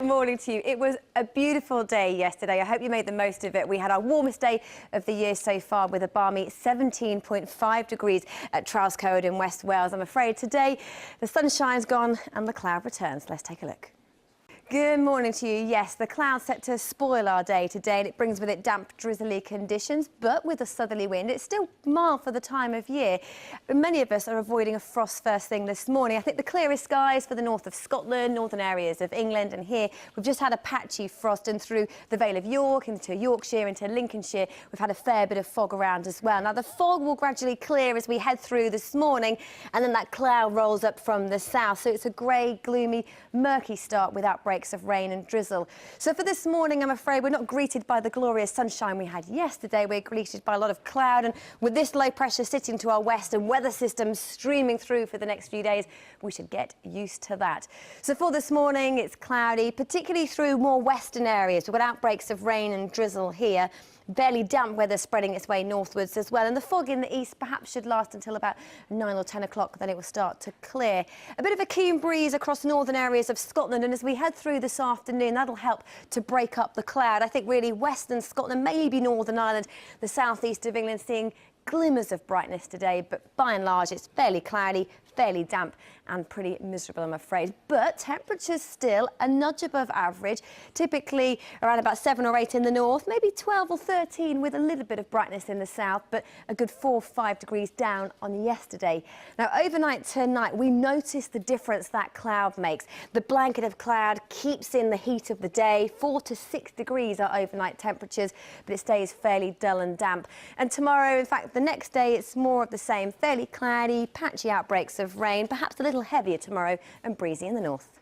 Morning to you. It was a beautiful day yesterday. I hope you made the most of it. We had our warmest day of the year so far with a balmy 17.5 degrees at Trowscoed in West Wales. I'm afraid today the sunshine's gone and the cloud returns. Let's take a look. Good morning to you. Yes, the cloud's set to spoil our day today and it brings with it damp, drizzly conditions, but with a southerly wind. It's still mild for the time of year. But many of us are avoiding a frost first thing this morning. I think the clearest skies for the north of Scotland, northern areas of England, and here we've just had a patchy frost and through the Vale of York, into Yorkshire, into Lincolnshire. We've had a fair bit of fog around as well. Now, the fog will gradually clear as we head through this morning, and then that cloud rolls up from the south. So it's a grey, gloomy, murky start with outbreaks of rain and drizzle. So for this morning, I'm afraid we're not greeted by the glorious sunshine we had yesterday. We're greeted by a lot of cloud, and with this low pressure sitting to our west and weather systems streaming through for the next few days, we should get used to that. So for this morning, it's cloudy, particularly through more western areas. We've got outbreaks of rain and drizzle here. Barely damp weather spreading its way northwards as well, and the fog in the east perhaps should last until about 9 or 10 o'clock, then it will start to clear. A bit of a keen breeze across northern areas of Scotland, and as we head through this afternoon, that'll help to break up the cloud. I think really western Scotland, maybe Northern Ireland, the southeast of England, seeing glimmers of brightness today, but by and large it's fairly cloudy, fairly damp and pretty miserable, I'm afraid. But temperatures still a nudge above average, typically around about 7 or 8 in the north, maybe 12 or 13 with a little bit of brightness in the south, but a good 4 or 5 degrees down on yesterday. Now, overnight tonight, we notice the difference that cloud makes. The blanket of cloud keeps in the heat of the day. 4 to 6 degrees are overnight temperatures, but it stays fairly dull and damp. And tomorrow, in fact, the next day, it's more of the same, fairly cloudy, patchy outbreaks of rain, perhaps a little heavier tomorrow and breezy in the north.